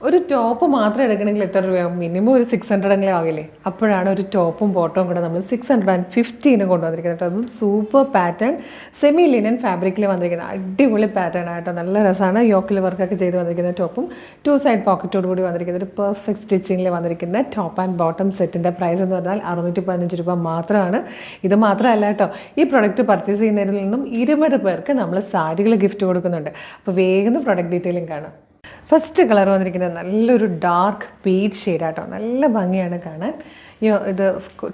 ഒരു ടോപ്പ് മാത്രം എടുക്കണമെങ്കിൽ എത്ര രൂപയാവും? മിനിമം ഒരു 600 എങ്കിലും ആവില്ലേ? അപ്പോഴാണ് ഒരു ടോപ്പും ബോട്ടവും കൂടെ നമ്മൾ 650 കൊണ്ടുവന്നിരിക്കുന്നത് കേട്ടോ. അതും സൂപ്പർ പാറ്റേൺ സെമി ലിനൻ ഫാബ്രിക്കിൽ വന്നിരിക്കുന്നത് അടിപൊളി പാറ്റേൺ ആയിട്ടോ. നല്ല രസമാണ്. യോക്കിൽ വർക്കൊക്കെ ചെയ്ത് വന്നിരിക്കുന്ന ടോപ്പും 2 സൈഡ് പോക്കറ്റോട് കൂടി വന്നിരിക്കുന്ന ഒരു പെർഫെക്റ്റ് സ്റ്റിച്ചിങ്ങിൽ വന്നിരിക്കുന്ന ടോപ്പ് ആൻഡ് ബോട്ടം സെറ്റിൻ്റെ പ്രൈസ് എന്ന് പറഞ്ഞാൽ 615 രൂപ മാത്രമാണ്. ഇത് മാത്രമല്ല കേട്ടോ, ഈ പ്രൊഡക്റ്റ് പർച്ചേസ് ചെയ്യുന്നതിൽ നിന്നും 20 പേർക്ക് നമ്മൾ സാരികൾ ഗിഫ്റ്റ് കൊടുക്കുന്നുണ്ട്. അപ്പോൾ വേഗം പ്രൊഡക്റ്റ് ഡീറ്റെയിലിംഗ് കാണാം. ഫസ്റ്റ് കളർ വന്നിരിക്കുന്നത് നല്ലൊരു ഡാർക്ക് പീച്ച് ഷെയ്ഡാട്ടോ. നല്ല ഭംഗിയാണ് കാണാൻ. ഇത്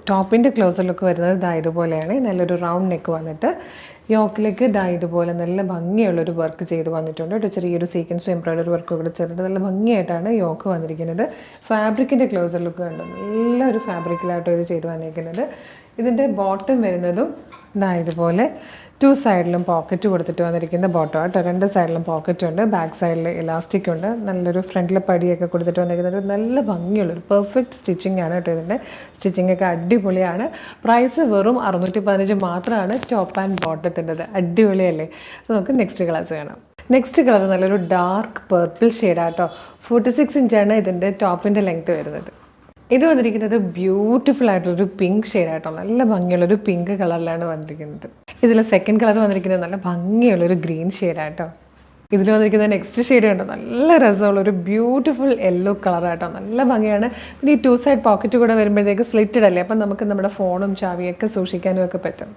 ടോപ്പിൻ്റെ ക്ലോസർ ലുക്ക് വരുന്നത് ഇതുപോലെയാണ്. നല്ലൊരു റൗണ്ട് നെക്ക് വന്നിട്ട് യോക്കിലേക്ക് ഇതുപോലെ നല്ല ഭംഗിയുള്ളൊരു വർക്ക് ചെയ്ത് വന്നിട്ടുണ്ട് കേട്ടോ. ചെറിയൊരു സീക്വൻസും എംബ്രോയ്ഡറി വർക്കും കൂടെ ചേർത്തിട്ട് നല്ല ഭംഗിയായിട്ടാണ് യോക്ക് വന്നിരിക്കുന്നത്. ഫാബ്രിക്കിൻ്റെ ക്ലോസർ ലുക്ക് കണ്ടു. നല്ലൊരു ഫാബ്രിക്കിലാട്ടോ ഇത് ചെയ്ത് വന്നിരിക്കുന്നത്. ഇതിൻ്റെ ബോട്ടം വരുന്നതും ഇതുപോലെ 2 സൈഡിലും പോക്കറ്റ് കൊടുത്തിട്ട് വന്നിരിക്കുന്ന ബോട്ടം കേട്ടോ. 2 സൈഡിലും പോക്കറ്റ് ഉണ്ട്, ബാക്ക് സൈഡിൽ ഇലാസ്റ്റിക് ഉണ്ട്. നല്ലൊരു ഫ്രണ്ടിലെ പടിയൊക്കെ കൊടുത്തിട്ട് വന്നിരിക്കുന്നത് ഒരു നല്ല ഭംഗിയുള്ളൊരു പെർഫെക്റ്റ് സ്റ്റിച്ചിങ് ആണ് കേട്ടോ. ഇതിൻ്റെ സ്റ്റിച്ചിങ് ഒക്കെ അടിപൊളിയാണ്. പ്രൈസ് വെറും 615 മാത്രമാണ് ടോപ്പ് ആൻഡ് ബോട്ടത്തിൻ്റെത്. അടിപൊളിയല്ലേ? അപ്പോൾ നമുക്ക് നെക്സ്റ്റ് കളേഴ്സ് കാണാം. നെക്സ്റ്റ് കളർ നല്ലൊരു ഡാർക്ക് പർപ്പിൾ ഷെയ്ഡാട്ടോ. 46 ഇഞ്ചാണ് ഇതിൻ്റെ ടോപ്പിൻ്റെ ലെങ്ത്ത് വരുന്നത്. ഇത് വന്നിരിക്കുന്നത് ബ്യൂട്ടിഫുൾ ആയിട്ടുള്ളൊരു പിങ്ക് ഷെയ്ഡാട്ടോ. നല്ല ഭംഗിയുള്ളൊരു പിങ്ക് കളറിലാണ് വന്നിരിക്കുന്നത്. ഇതിൽ സെക്കൻഡ് കളർ വന്നിരിക്കുന്നത് നല്ല ഭംഗിയുള്ളൊരു ഗ്രീൻ ഷെയ്ഡാട്ടോ. ഇതിൽ വന്നിരിക്കുന്ന നെക്സ്റ്റ് ഷെയ്ഡ് കണ്ടോ, നല്ല രസമുള്ളൊരു ബ്യൂട്ടിഫുൾ യെല്ലോ കളറാട്ടോ. നല്ല ഭംഗിയാണ്. പിന്നെ ഈ 2 സൈഡ് പോക്കറ്റ് കൂടെ വരുമ്പോഴത്തേക്ക് സ്ലിറ്റഡ് അല്ലേ, അപ്പം നമുക്ക് നമ്മുടെ ഫോണും ചാവിയൊക്കെ സൂക്ഷിക്കാനും ഒക്കെ പറ്റും.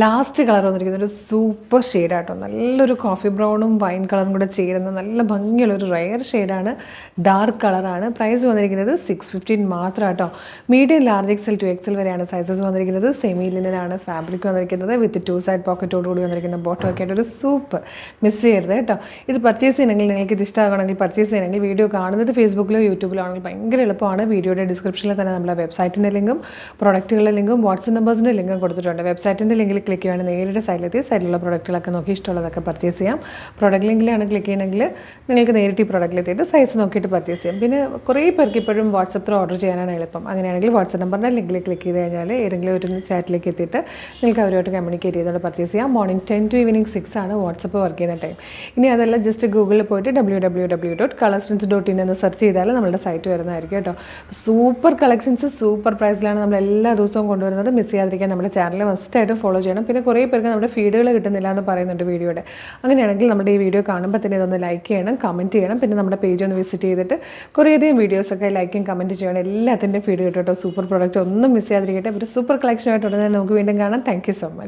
ലാസ്റ്റ് കളർ വന്നിരിക്കുന്നത് ഒരു സൂപ്പർ ഷെയ്ഡാട്ടോ. നല്ലൊരു കോഫി ബ്രൗണും വൈൻ കളറും കൂടെ ചേരുന്ന നല്ല ഭംഗിയുള്ളൊരു റെയർ ഷെയ്ഡാണ്. ഡാർക്ക് കളറാണ്. പ്രൈസ് വന്നിരിക്കുന്നത് 615 മാത്രം കേട്ടോ. Medium, large XL to XL വരെയാണ് സൈസസ് വന്നിരിക്കുന്നത്. സെമി ലിനനാണ് ഫാബ്രിക് വന്നിരിക്കുന്നത്. വിത്ത് 2 സൈഡ് പോക്കറ്റോട് കൂടി വന്നിരിക്കുന്ന ബോട്ടം ഒക്കെ ആയിട്ട് ഒരു സൂപ്പർ. മിസ് ചെയ്യരുത് കേട്ടോ. ഇത് പർച്ചേസ് ചെയ്യണമെങ്കിൽ, നിങ്ങൾക്ക് ഇത് ഇഷ്ടമാകണമെങ്കിൽ പർച്ചേസ് ചെയ്യണമെങ്കിൽ വീഡിയോ കാണുന്നത് ഫേസ്ബുക്കിലോ യൂട്യൂബിലോ ആണെങ്കിൽ ഭയങ്കര എളുപ്പമാണ്. വീഡിയോയുടെ ഡിസ്ക്രിപ്ഷനിൽ തന്നെ നമ്മുടെ വെബ്സൈറ്റിൻ്റെ ലിങ്കും പ്രൊഡക്റ്റുകളുടെ ലിങ്കും വാട്സപ്പ് നമ്പേഴ്സിൻ്റെ ലിങ്കും കൊടുത്തിട്ടുണ്ട്. വെബ്സൈറ്റിൻ്റെ ലിങ്കിൽ ക്ലിക്ക് ചെയ്യുകയാണെങ്കിൽ നേരിട്ട് സൈഡിലെത്തി സൈഡിലുള്ള പ്രൊഡക്റ്റുകളൊക്കെ നോക്കി ഇഷ്ടമുള്ളതൊക്കെ പർച്ചേസ് ചെയ്യാം. പ്രൊഡക്റ്റ് ലിങ്കിലാണ് ക്ലിക്ക് ചെയ്യുന്നതെങ്കിൽ നിങ്ങൾക്ക് നേരിട്ട് ഈ പ്രൊഡക്റ്റിലെത്തിയിട്ട് സൈസ് നോക്കിയിട്ട് പർച്ചേസ് ചെയ്യാം. പിന്നെ കുറേ പേർക്ക് ഇപ്പോഴും വാട്സപ്പിൽ ഓർഡർ ചെയ്യാനാണ് എളുപ്പം. അങ്ങനെയാണെങ്കിൽ വാട്സപ്പ് നമ്പറിൻ്റെ ലിങ്കിൽ ക്ലിക്ക് ചെയ്ത് കഴിഞ്ഞാൽ ഏതെങ്കിലും ഒരു ചാറ്റിലേക്ക് എത്തിയിട്ട് നിങ്ങൾക്ക് അവരുമായിട്ട് കമ്മ്യൂണിക്കേറ്റ് ചെയ്തുകൊണ്ട് പർച്ചേസ് ചെയ്യാം. മോർണിംഗ് 10 to ഈവനിങ് 6 ആണ് വാട്സപ്പ് വർക്ക് ചെയ്യുന്ന ടൈം. ഇനി അതല്ല, ജസ്റ്റ് ഗൂഗിളിൽ പോയിട്ട് www.colorstrints.in എന്ന് സെർച്ച് ചെയ്താൽ നമ്മുടെ സൈറ്റ് വരുന്നതായിരിക്കും കേട്ടോ. സൂപ്പർ കളക്ഷൻസ്, സൂപ്പർ പ്രൈസിലാണ് നമ്മൾ എല്ലാ ദിവസവും കൊണ്ടുവരുന്നത്. മിസ് ചെയ്യാതിരിക്കാൻ നമ്മുടെ ചാനൽ മസ്റ്റായിട്ട് ഫോളോ ചെയ്യണം. പിന്നെ കുറേ പേർക്ക് നമ്മുടെ ഫീഡുകൾ കിട്ടുന്നില്ല എന്ന് പറയുന്നുണ്ട് വീഡിയോയുടെ. അങ്ങനെയാണെങ്കിൽ നമ്മുടെ ഈ വീഡിയോ കാണുമ്പോൾ തന്നെ ഇതൊന്ന് ലൈക്ക് ചെയ്യണം, കമൻറ്റ് ചെയ്യണം. പിന്നെ നമ്മുടെ പേജ് ഒന്ന് വിസിറ്റ് ചെയ്തിട്ട് കുറേയധികം വീഡിയോസൊക്കെ ലൈക്കും കമൻറ്റ് ചെയ്യണം. എല്ലാത്തിൻ്റെ ഫീഡ് കിട്ടും കേട്ടോ. സൂപ്പർ പ്രോഡക്റ്റ് ഒന്നും മിസ് ചെയ്യാതിരിക്കട്ടെ. ഒരു സൂപ്പർ കളക്ഷനായിട്ട് ഉടനെ നമുക്ക് വീണ്ടും കാണാം. Thank you so much.